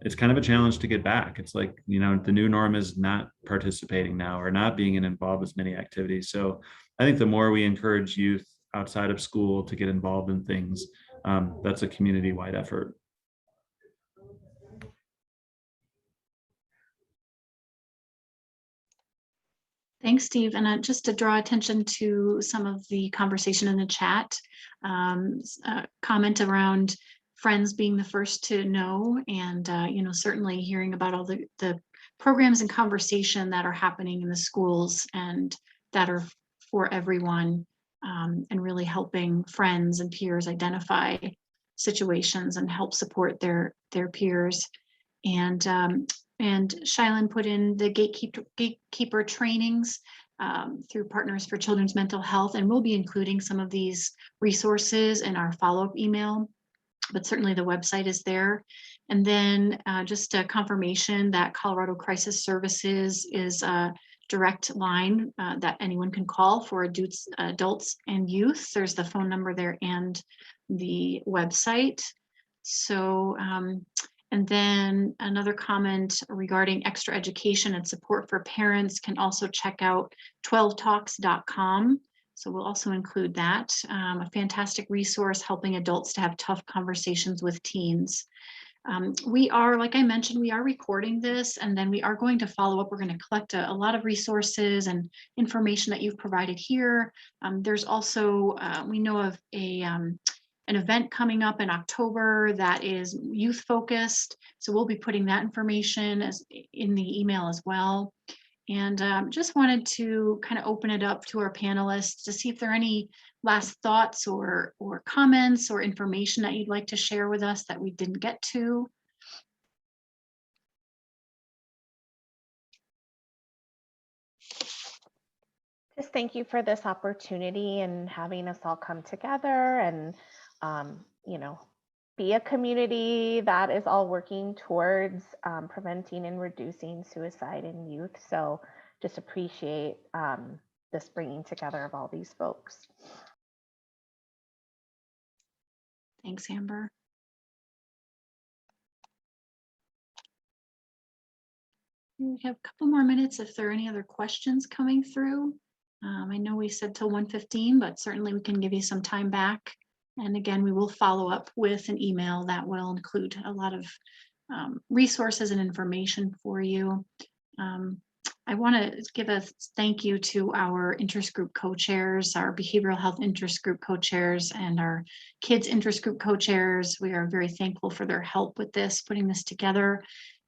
it's kind of a challenge to get back. It's like, the new norm is not participating now or not being involved with many activities. So I think the more we encourage youth outside of school to get involved in things. That's a community-wide effort. Thanks, Steve. And just to draw attention to some of the conversation in the chat, comment around friends being the first to know, and certainly hearing about all the programs and conversation that are happening in the schools and that are for everyone, and really helping friends and peers identify situations and help support their peers. And Shylin put in the gatekeeper trainings through Partners for Children's Mental Health, and we'll be including some of these resources in our follow-up email, but certainly the website is there. And then just a confirmation that Colorado Crisis Services is a direct line that anyone can call for adults and youth. There's the phone number there and the website. So, and then another comment regarding extra education and support for parents can also check out 12talks.com. So we'll also include that, a fantastic resource helping adults to have tough conversations with teens. We are, like I mentioned, we are recording this, and then we are going to follow up. We're going to collect a lot of resources and information that you've provided here. There's also, we know of an event coming up in October that is youth focused. So we'll be putting that information in the email as well. And just wanted to kind of open it up to our panelists to see if there are any last thoughts or comments or information that you'd like to share with us that we didn't get to. Just thank you for this opportunity and having us all come together and, be a community that is all working towards preventing and reducing suicide in youth. So just appreciate this bringing together of all these folks. Thanks, Amber. We have a couple more minutes if there are any other questions coming through. I know we said till 1:15, but certainly we can give you some time back. And again, we will follow up with an email that will include a lot of resources and information for you. I want to give a thank you to our interest group co-chairs, our behavioral health interest group co-chairs, and our kids interest group co-chairs. We are very thankful for their help with this, putting this together.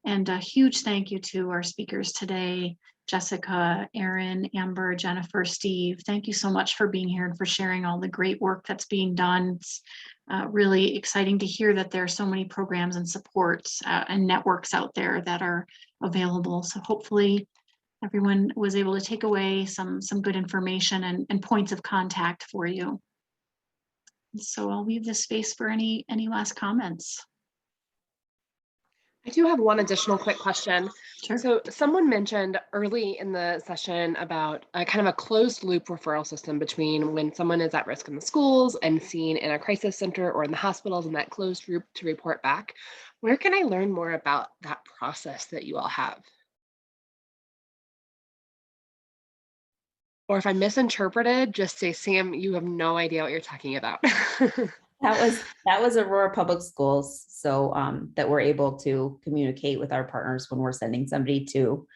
And a huge thank you to our speakers today, Jessica, Erin, Amber, Jennifer, Steve. Thank you so much for being here and for sharing all the great work that's being done. It's really exciting to hear that there are so many programs and supports and networks out there that are available. So hopefully everyone was able to take away some good information and points of contact for you. So I'll leave this space for any last comments. I do have one additional quick question. Sure. So someone mentioned early in the session about a kind of a closed loop referral system between when someone is at risk in the schools and seen in a crisis center or in the hospitals, and that closed loop to report back. Where can I learn more about that process that you all have? Or if I misinterpreted, just say, Sam, you have no idea what you're talking about. That was Aurora Public Schools, so that we're able to communicate with our partners when we're sending somebody to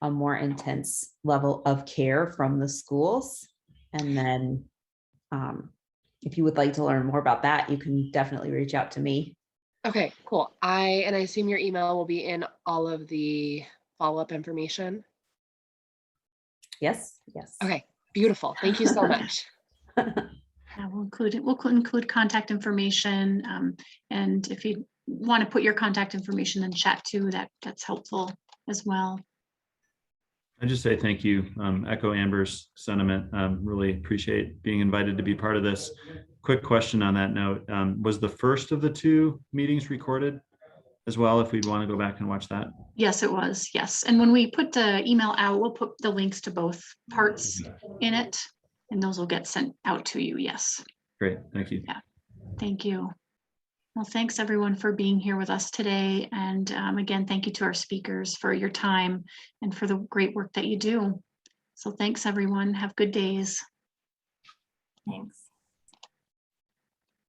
a more intense level of care from the schools. And then if you would like to learn more about that, you can definitely reach out to me. Okay, cool. I assume your email will be in all of the follow-up information. Yes. Okay, beautiful. Thank you so much. We'll include contact information, and if you want to put your contact information in chat too, that's helpful as well. I just say thank you. Echo Amber's sentiment. Really appreciate being invited to be part of this. Quick question on that note: was the first of the two meetings recorded as well? If we'd want to go back and watch that. Yes, it was. Yes, and when we put the email out, we'll put the links to both parts in it. And those will get sent out to you. Yes. Great. Thank you. Yeah. Thank you. Well, thanks everyone for being here with us today. And again, thank you to our speakers for your time and for the great work that you do. So thanks everyone. Have good days. Thanks.